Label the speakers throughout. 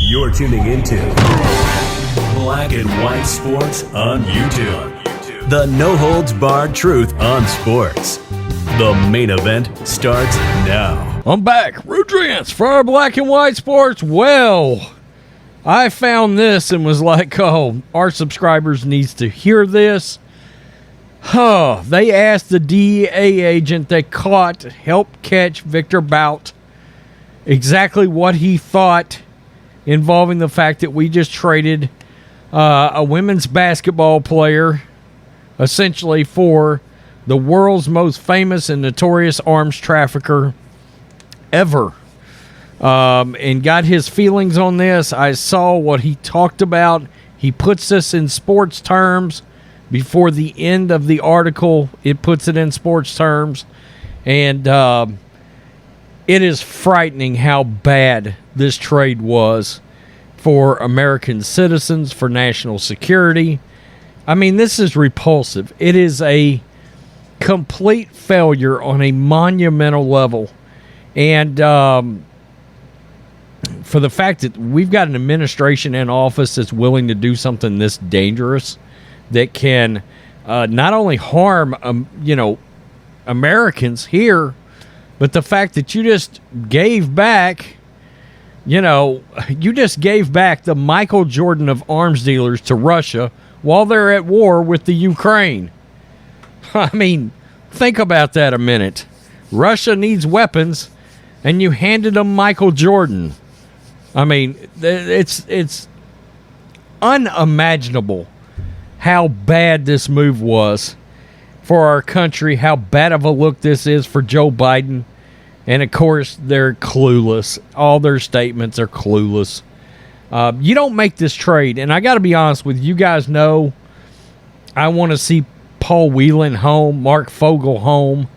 Speaker 1: You're tuning into Black and White Sports on YouTube. The no-holds-barred truth on sports. The main event starts now.
Speaker 2: I'm back. Rudrance for our Black and White Sports. Well, I found this and was like, oh, our subscribers needs to hear this. They asked the DEA agent that helped catch Viktor Bout exactly what he thought involving the fact that we just traded a women's basketball player essentially for the world's most famous and notorious arms trafficker ever. And got his feelings on this. I saw what he talked about. He puts this in sports terms. Before the end of the article, it puts it in sports terms. And it is frightening how bad this trade was for American citizens, for national security. I mean, this is repulsive. It is a complete failure on a monumental level. And for the fact that we've got an administration in office that's willing to do something this dangerous, that can not only harm, Americans here, but the fact that you just gave back, the Michael Jordan of arms dealers to Russia while they're at war with the Ukraine. I mean, think about that a minute. Russia needs weapons, and you handed them Michael Jordan. I mean, it's unimaginable how bad this move was for our country, how bad of a look this is for Joe Biden. And, of course, they're clueless. All their statements are clueless. You don't make this trade. And I got to be honest with you. You guys know I want to see Paul Whelan home, Mark Fogel home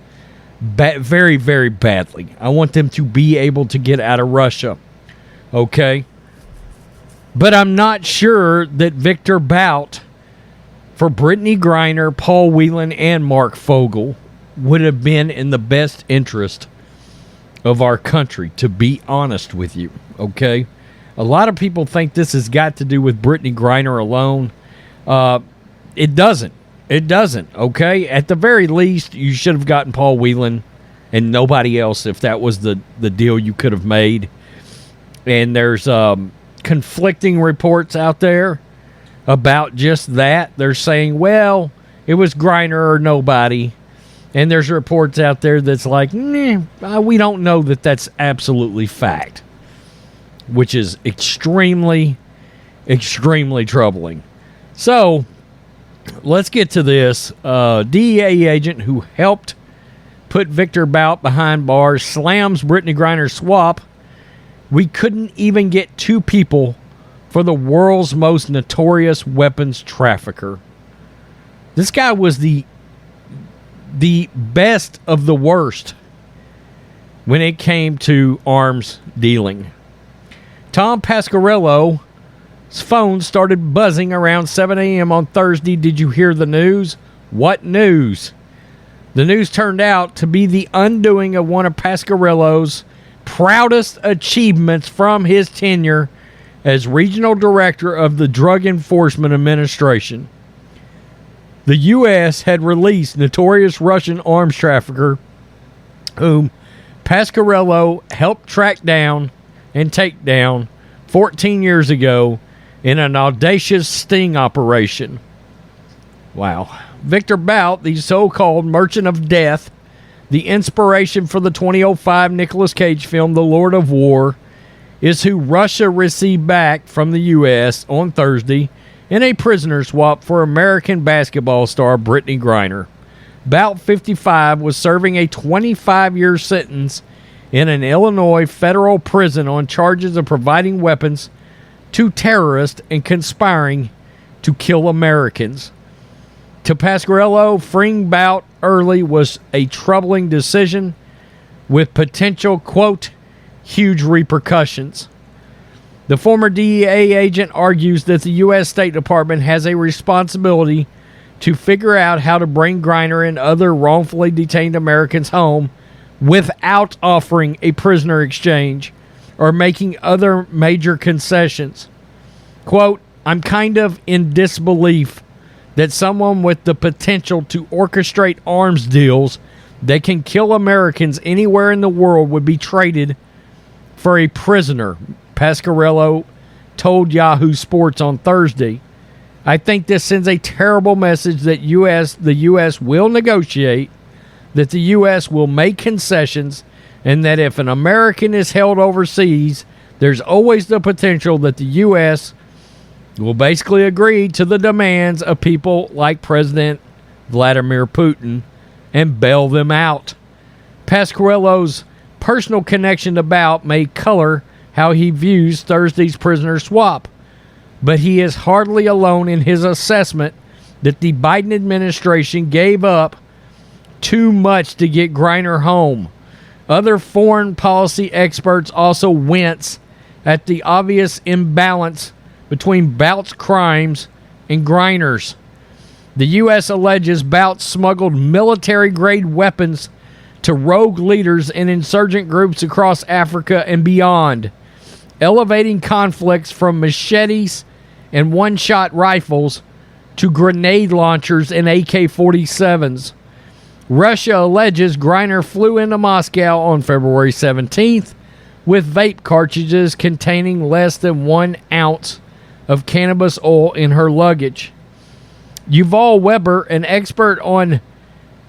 Speaker 2: very, very badly. I want them to be able to get out of Russia. Okay? But I'm not sure that Viktor Bout, for Brittney Griner, Paul Whelan, and Mark Fogel, would have been in the best interest of our country, to be honest with you, okay? A lot of people think this has got to do with Brittney Griner alone. It doesn't. It doesn't, okay? At the very least, you should have gotten Paul Whelan and nobody else if that was the deal you could have made. And there's conflicting reports out there about just that. They're saying, well, it was Griner or nobody. And there's reports out there that's like, we don't know that that's absolutely fact, which is extremely, extremely troubling. So, let's get to this. DEA agent who helped put Viktor Bout behind bars slams Brittney Griner's swap. We couldn't even get two people for the world's most notorious weapons trafficker. This guy was the best of the worst when it came to arms dealing. Tom Pasquerello's phone started buzzing around 7 a.m. on Thursday. Did you hear the news? What news? The news turned out to be the undoing of one of Pasquerello's proudest achievements from his tenure as regional director of the Drug Enforcement Administration. The U.S. had released notorious Russian arms trafficker whom Pasquerello helped track down and take down 14 years ago in an audacious sting operation. Wow. Viktor Bout, the so-called Merchant of Death, the inspiration for the 2005 Nicolas Cage film The Lord of War, is who Russia received back from the U.S. on Thursday in a prisoner swap for American basketball star Brittney Griner. Bout, 55, was serving a 25-year sentence in an Illinois federal prison on charges of providing weapons to terrorists and conspiring to kill Americans. To Pasquerello, freeing Bout early was a troubling decision with potential, quote, huge repercussions. The former DEA agent argues that the U.S. State Department has a responsibility to figure out how to bring Griner and other wrongfully detained Americans home without offering a prisoner exchange or making other major concessions. Quote, I'm kind of in disbelief that someone with the potential to orchestrate arms deals that can kill Americans anywhere in the world would be traded for a prisoner, Pasquerello told Yahoo Sports on Thursday. I think this sends a terrible message that the U.S. will negotiate, that the U.S. will make concessions, and that if an American is held overseas, there's always the potential that the U.S. will basically agree to the demands of people like President Vladimir Putin and bail them out. Pasquerello's personal connection to Bout may color how he views Thursday's prisoner swap, but he is hardly alone in his assessment that the Biden administration gave up too much to get Griner home. Other foreign policy experts also wince at the obvious imbalance between Bout's crimes and Griner's. The U.S. alleges Bout smuggled military-grade weapons to rogue leaders and insurgent groups across Africa and beyond, elevating conflicts from machetes and one-shot rifles to grenade launchers and AK-47s. Russia alleges Griner flew into Moscow on February 17th with vape cartridges containing less than 1 ounce of cannabis oil in her luggage. Yuval Weber, an expert on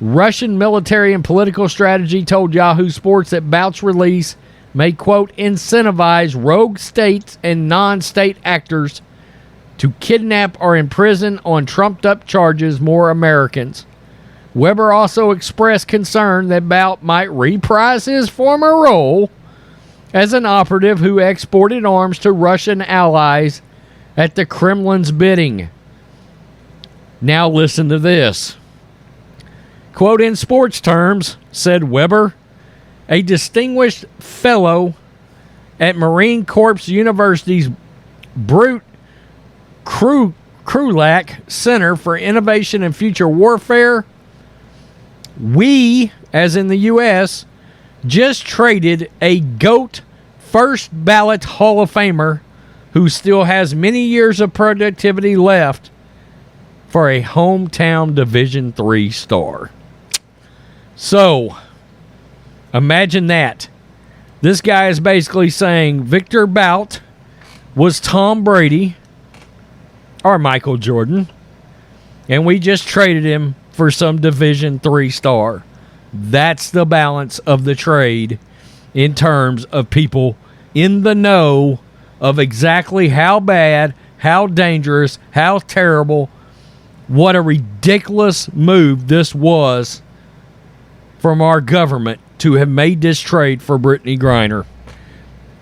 Speaker 2: Russian military and political strategy, told Yahoo Sports that Bout's release may, quote, incentivize rogue states and non-state actors to kidnap or imprison on trumped-up charges more Americans. Weber also expressed concern that Bout might reprise his former role as an operative who exported arms to Russian allies at the Kremlin's bidding. Now listen to this. Quote, in sports terms, said Weber, a distinguished fellow at Marine Corps University's Brute Krulak Center for Innovation and Future Warfare, we, as in the U.S., just traded a GOAT first ballot Hall of Famer who still has many years of productivity left for a hometown Division III star. So, imagine that. This guy is basically saying Viktor Bout was Tom Brady or Michael Jordan, and we just traded him for some Division III star. That's the balance of the trade in terms of people in the know of exactly how bad, how dangerous, how terrible, what a ridiculous move this was from our government to have made this trade for Brittany Griner.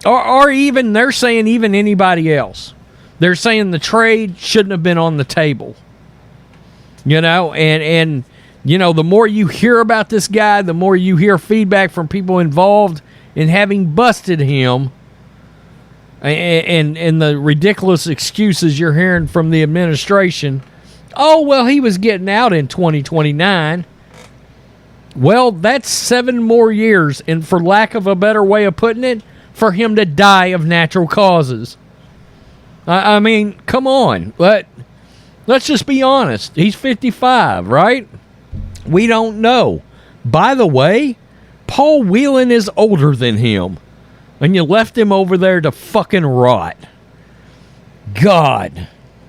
Speaker 2: Or even, they're saying even anybody else. They're saying the trade shouldn't have been on the table. You know, and you know, the more you hear about this guy, the more you hear feedback from people involved in having busted him, and the ridiculous excuses you're hearing from the administration. Oh, well, he was getting out in 2029. Well, that's 7 more years, and for lack of a better way of putting it, for him to die of natural causes. I mean, come on. Let's just be honest. He's 55, right? We don't know. By the way, Paul Whelan is older than him, and you left him over there to fucking rot. God,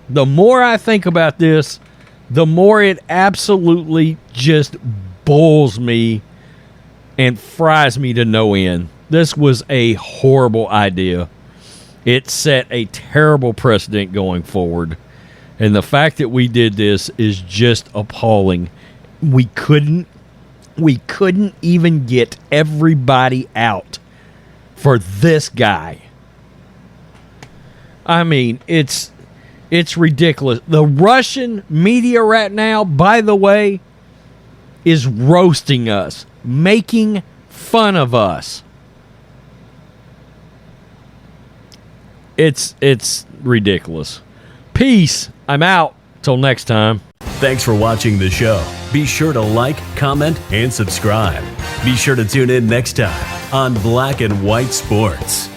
Speaker 2: the more I think about this, the more it absolutely just boils me and fries me to no end. This was a horrible idea. It set a terrible precedent going forward. And the fact that we did this is just appalling. We couldn't even get everybody out for this guy. I mean, it's ridiculous. The Russian media right now, by the way, is roasting us, making fun of us. It's ridiculous. Peace. I'm out. Till next time.
Speaker 1: Thanks for watching the show. Be sure to like, comment, and subscribe. Be sure to tune in next time on Black and White Sports.